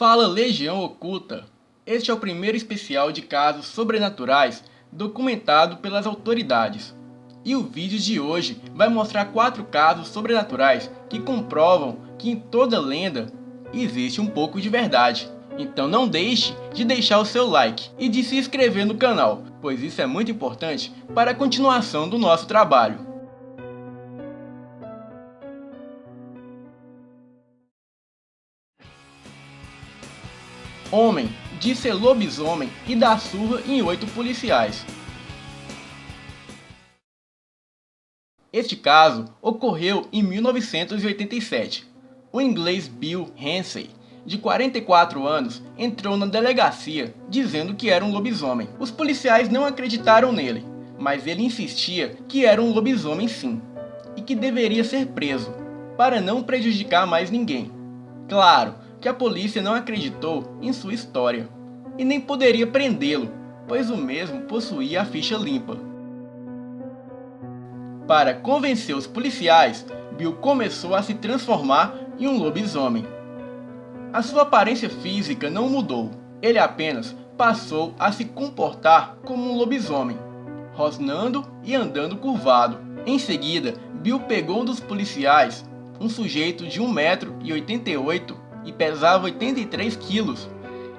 Fala Legião Oculta! Este é o primeiro especial de casos sobrenaturais documentado pelas autoridades. E o vídeo de hoje vai mostrar 4 casos sobrenaturais que comprovam que em toda lenda existe um pouco de verdade. Então não deixe de deixar o seu like e de se inscrever no canal, pois isso é muito importante para a continuação do nosso trabalho. Homem diz ser lobisomem e dá surra em 8 policiais. Este caso ocorreu em 1987. O inglês Bill Hensey, de 44 anos, entrou na delegacia dizendo que era um lobisomem. Os policiais não acreditaram nele, mas ele insistia que era um lobisomem sim, e que deveria ser preso, para não prejudicar mais ninguém. Claro que a polícia não acreditou em sua história, e nem poderia prendê-lo, pois o mesmo possuía a ficha limpa. Para convencer os policiais, Bill começou a se transformar em um lobisomem. A sua aparência física não mudou, ele apenas passou a se comportar como um lobisomem, rosnando e andando curvado. Em seguida, Bill pegou um dos policiais, um sujeito de 1,88 m e pesava 83 quilos,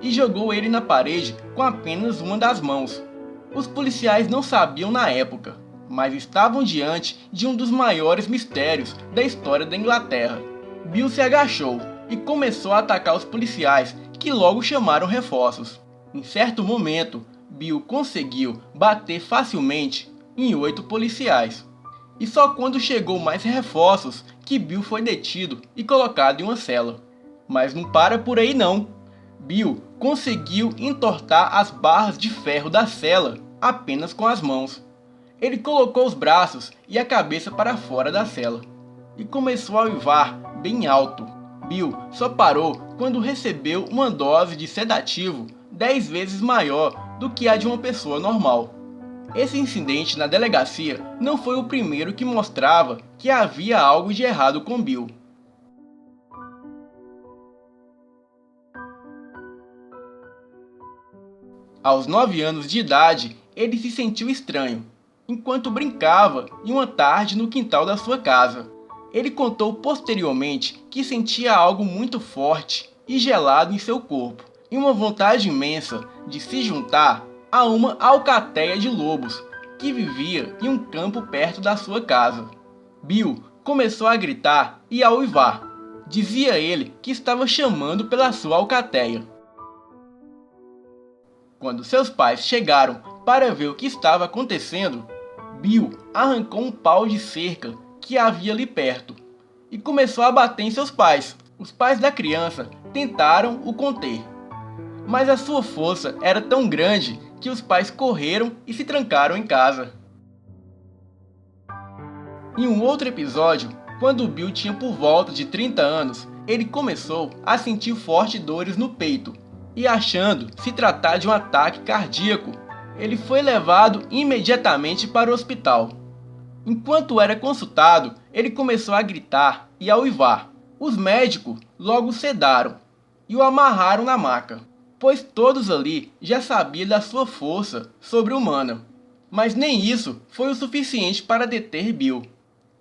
e jogou ele na parede com apenas uma das mãos. Os policiais não sabiam na época, mas estavam diante de um dos maiores mistérios da história da Inglaterra. Bill se agachou e começou a atacar os policiais, que logo chamaram reforços. Em certo momento, Bill conseguiu bater facilmente em 8 policiais. E só quando chegou mais reforços que Bill foi detido e colocado em uma cela. Mas não para por aí não. Bill conseguiu entortar as barras de ferro da cela apenas com as mãos. Ele colocou os braços e a cabeça para fora da cela e começou a uivar bem alto. Bill só parou quando recebeu uma dose de sedativo 10 vezes maior do que a de uma pessoa normal. Esse incidente na delegacia não foi o primeiro que mostrava que havia algo de errado com Bill. Aos 9 anos de idade, ele se sentiu estranho, enquanto brincava em uma tarde no quintal da sua casa. Ele contou posteriormente que sentia algo muito forte e gelado em seu corpo, e uma vontade imensa de se juntar a uma alcateia de lobos que vivia em um campo perto da sua casa. Bill começou a gritar e a uivar. Dizia ele que estava chamando pela sua alcateia. Quando seus pais chegaram para ver o que estava acontecendo, Bill arrancou um pau de cerca que havia ali perto e começou a bater em seus pais. Os pais da criança tentaram o conter, mas a sua força era tão grande que os pais correram e se trancaram em casa. Em um outro episódio, quando Bill tinha por volta de 30 anos, ele começou a sentir fortes dores no peito e, achando se tratar de um ataque cardíaco, ele foi levado imediatamente para o hospital. Enquanto era consultado, ele começou a gritar e a uivar. Os médicos logo o sedaram e o amarraram na maca, pois todos ali já sabiam da sua força sobre-humana. Mas nem isso foi o suficiente para deter Bill.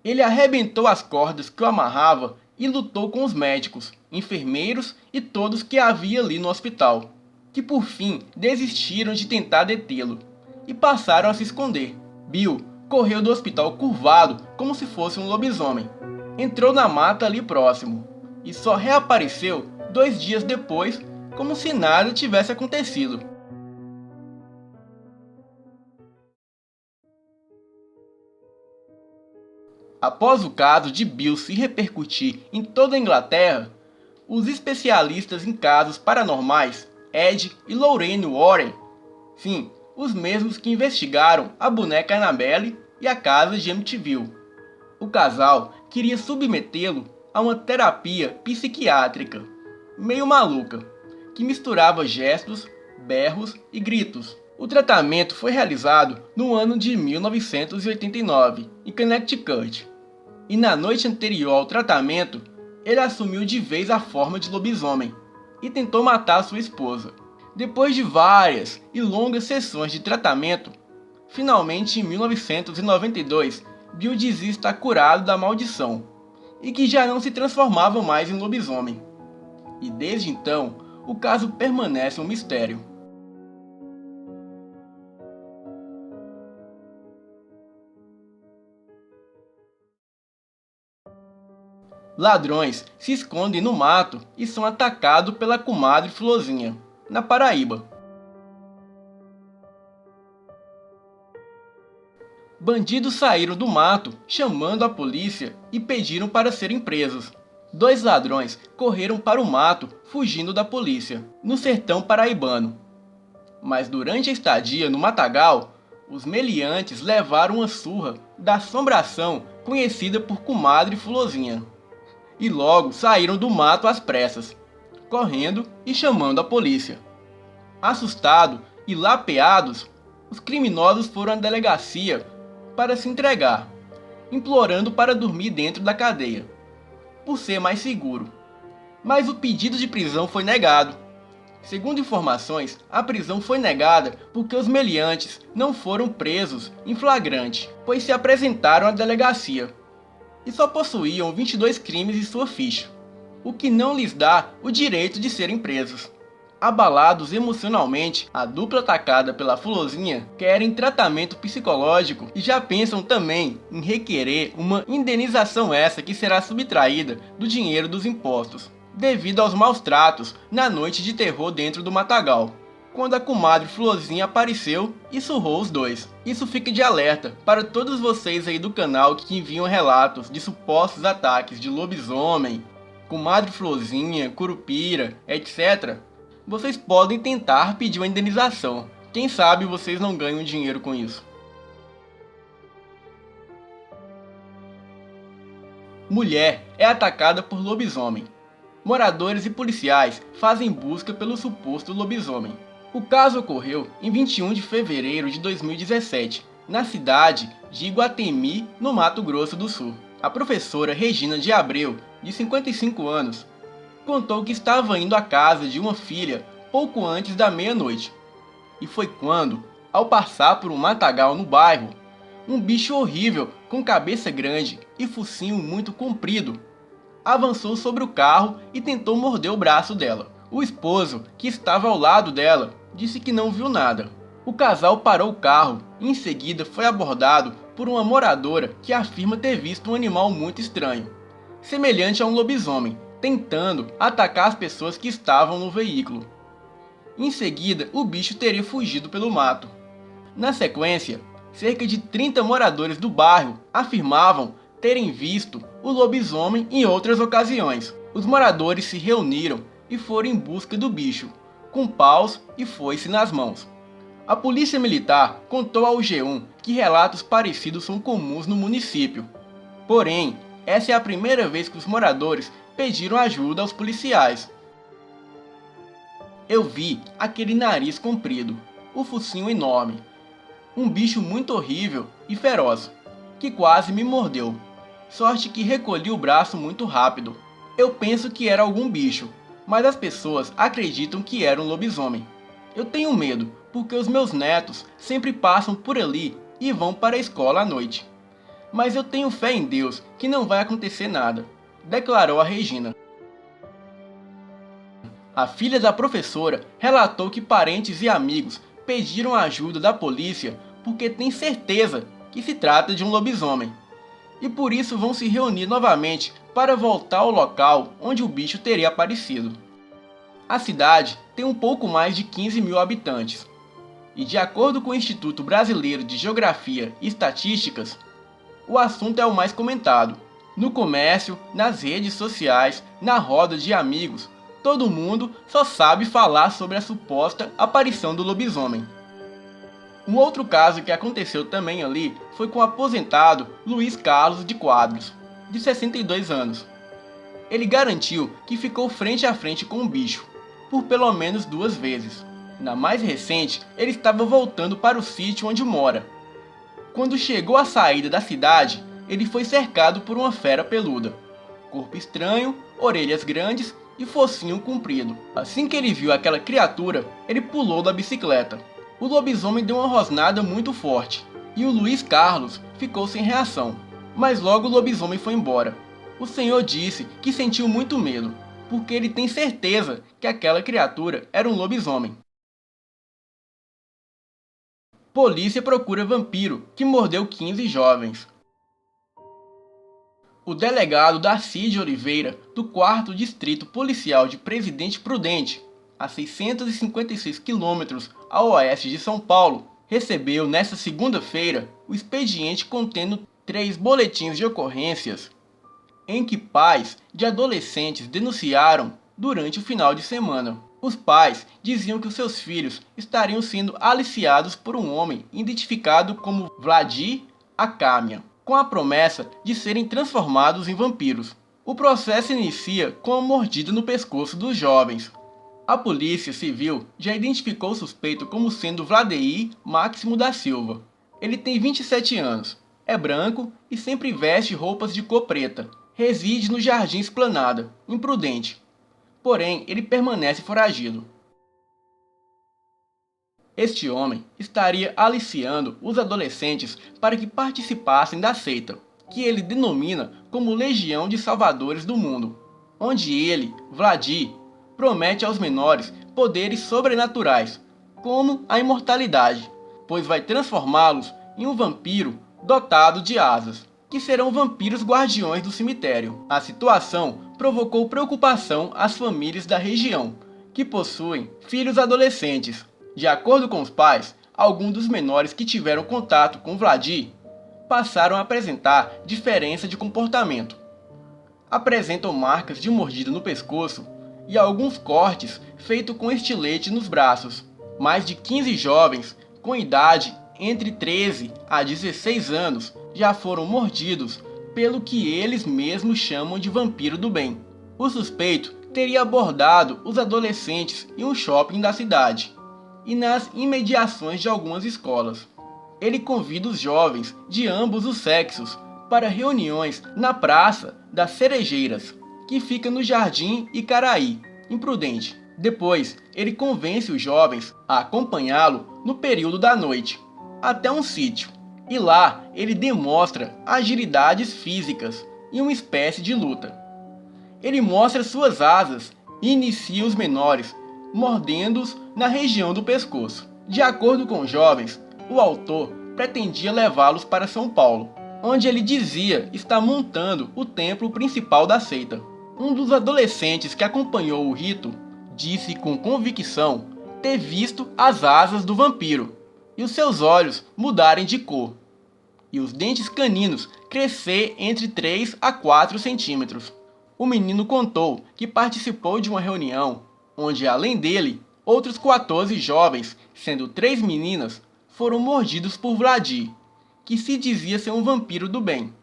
Ele arrebentou as cordas que o amarrava e lutou com os médicos, enfermeiros e todos que havia ali no hospital, que por fim desistiram de tentar detê-lo e passaram a se esconder. Bill correu do hospital curvado como se fosse um lobisomem. Entrou na mata ali próximo e só reapareceu 2 dias depois, como se nada tivesse acontecido. Após o caso de Bill se repercutir em toda a Inglaterra, os especialistas em casos paranormais, Ed e Lorraine Warren, sim, os mesmos que investigaram a boneca Annabelle e a casa de Amityville. O casal queria submetê-lo a uma terapia psiquiátrica, meio maluca, que misturava gestos, berros e gritos. O tratamento foi realizado no ano de 1989, em Connecticut. E na noite anterior ao tratamento, ele assumiu de vez a forma de lobisomem. e tentou matar sua esposa. Depois de várias e longas sessões de tratamento, finalmente em 1992, Bill dizia estar curado da maldição e que já não se transformava mais em lobisomem. E desde então, o caso permanece um mistério. Ladrões se escondem no mato e são atacados pela comadre Florzinha, na Paraíba. Bandidos saíram do mato, chamando a polícia e pediram para serem presos. 2 ladrões correram para o mato, fugindo da polícia, no sertão paraibano. Mas durante a estadia no matagal, os meliantes levaram uma surra da assombração conhecida por comadre Florzinha. E logo saíram do mato às pressas, correndo e chamando a polícia. Assustados e lapeados, os criminosos foram à delegacia para se entregar, implorando para dormir dentro da cadeia, por ser mais seguro. Mas o pedido de prisão foi negado. Segundo informações, a prisão foi negada porque os meliantes não foram presos em flagrante, pois se apresentaram à delegacia e só possuíam 22 crimes em sua ficha, o que não lhes dá o direito de serem presos. Abalados emocionalmente, a dupla atacada pela Florzinha querem tratamento psicológico e já pensam também em requerer uma indenização essa que será subtraída do dinheiro dos impostos, devido aos maus tratos na noite de terror dentro do matagal, quando a comadre Florzinha apareceu e surrou os dois. Isso fica de alerta para todos vocês aí do canal que enviam relatos de supostos ataques de lobisomem, comadre Florzinha, curupira, etc. Vocês podem tentar pedir uma indenização. Quem sabe vocês não ganham dinheiro com isso. Mulher é atacada por lobisomem. Moradores e policiais fazem busca pelo suposto lobisomem. O caso ocorreu em 21 de fevereiro de 2017, na cidade de Iguatemi, no Mato Grosso do Sul. A professora Regina de Abreu, de 55 anos, contou que estava indo à casa de uma filha pouco antes da meia-noite. E foi quando, ao passar por um matagal no bairro, um bicho horrível com cabeça grande e focinho muito comprido avançou sobre o carro e tentou morder o braço dela. O esposo, que estava ao lado dela, disse que não viu nada. O casal parou o carro e em seguida foi abordado por uma moradora que afirma ter visto um animal muito estranho, semelhante a um lobisomem, tentando atacar as pessoas que estavam no veículo. Em seguida, o bicho teria fugido pelo mato. Na sequência, cerca de 30 moradores do bairro afirmavam terem visto o lobisomem em outras ocasiões. Os moradores se reuniram e foram em busca do bicho, com paus e foice nas mãos. A polícia militar contou ao G1 que relatos parecidos são comuns no município. Porém, essa é a primeira vez que os moradores pediram ajuda aos policiais. Eu vi aquele nariz comprido, o focinho enorme, um bicho muito horrível e feroz, que quase me mordeu. Sorte que recolhi o braço muito rápido. Eu penso que era algum bicho, mas as pessoas acreditam que era um lobisomem. Eu tenho medo, porque os meus netos sempre passam por ali e vão para a escola à noite. Mas eu tenho fé em Deus que não vai acontecer nada, declarou a Regina. A filha da professora relatou que parentes e amigos pediram ajuda da polícia porque têm certeza que se trata de um lobisomem. E por isso vão se reunir novamente para voltar ao local onde o bicho teria aparecido. A cidade tem um pouco mais de 15 mil habitantes. E de acordo com o Instituto Brasileiro de Geografia e Estatísticas, o assunto é o mais comentado. No comércio, nas redes sociais, na roda de amigos, todo mundo só sabe falar sobre a suposta aparição do lobisomem. Um outro caso que aconteceu também ali foi com o aposentado Luiz Carlos de Quadros, de 62 anos. Ele garantiu que ficou frente a frente com o bicho, por pelo menos 2 vezes. Na mais recente, ele estava voltando para o sítio onde mora. Quando chegou à saída da cidade, ele foi cercado por uma fera peluda. Corpo estranho, orelhas grandes e focinho comprido. Assim que ele viu aquela criatura, ele pulou da bicicleta. O lobisomem deu uma rosnada muito forte, e o Luiz Carlos ficou sem reação. Mas logo o lobisomem foi embora. O senhor disse que sentiu muito medo, porque ele tem certeza que aquela criatura era um lobisomem. Polícia procura vampiro que mordeu 15 jovens. O delegado Darcy de Oliveira, do 4º Distrito Policial de Presidente Prudente, a 656 quilômetros a oeste de São Paulo, recebeu nesta segunda-feira o expediente contendo 3 boletins de ocorrências em que pais de adolescentes denunciaram durante o final de semana. Os pais diziam que os seus filhos estariam sendo aliciados por um homem identificado como Vladir Acámia, com a promessa de serem transformados em vampiros. O processo inicia com a mordida no pescoço dos jovens. A Polícia Civil já identificou o suspeito como sendo Vladeir Máximo da Silva. Ele tem 27 anos, é branco e sempre veste roupas de cor preta. Reside no Jardim Esplanada, em Prudente. Porém, ele permanece foragido. Este homem estaria aliciando os adolescentes para que participassem da seita, que ele denomina como Legião de Salvadores do Mundo, onde ele, Vladir, promete aos menores poderes sobrenaturais, como a imortalidade, pois vai transformá-los em um vampiro dotado de asas, que serão vampiros guardiões do cemitério. A situação provocou preocupação às famílias da região, que possuem filhos adolescentes. De acordo com os pais, alguns dos menores que tiveram contato com Vladir passaram a apresentar diferença de comportamento. Apresentam marcas de mordida no pescoço e alguns cortes feitos com estilete nos braços. Mais de 15 jovens com idade entre 13 a 16 anos já foram mordidos pelo que eles mesmos chamam de vampiro do bem. O suspeito teria abordado os adolescentes em um shopping da cidade e nas imediações de algumas escolas. Ele convida os jovens de ambos os sexos para reuniões na Praça das Cerejeiras, que fica no Jardim Icaraí, em Prudente. Depois, ele convence os jovens a acompanhá-lo no período da noite, até um sítio, e lá ele demonstra agilidades físicas e uma espécie de luta. Ele mostra suas asas e inicia os menores, mordendo-os na região do pescoço. De acordo com os jovens, o autor pretendia levá-los para São Paulo, onde ele dizia estar montando o templo principal da seita. Um dos adolescentes que acompanhou o rito disse com convicção ter visto as asas do vampiro e os seus olhos mudarem de cor, e os dentes caninos crescer entre 3 a 4 centímetros. O menino contou que participou de uma reunião onde, além dele, outros 14 jovens, sendo 3 meninas, foram mordidos por Vladir, que se dizia ser um vampiro do bem.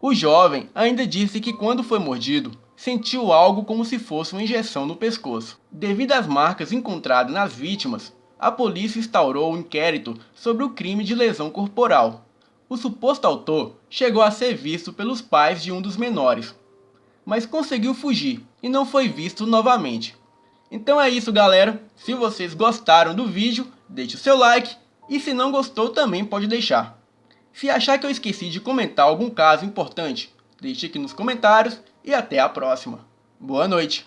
O jovem ainda disse que quando foi mordido, sentiu algo como se fosse uma injeção no pescoço. Devido às marcas encontradas nas vítimas, a polícia instaurou um inquérito sobre o crime de lesão corporal. O suposto autor chegou a ser visto pelos pais de um dos menores, mas conseguiu fugir e não foi visto novamente. Então é isso, galera. Se vocês gostaram do vídeo, deixe o seu like, e se não gostou também pode deixar. Se achar que eu esqueci de comentar algum caso importante, deixe aqui nos comentários e até a próxima. Boa noite!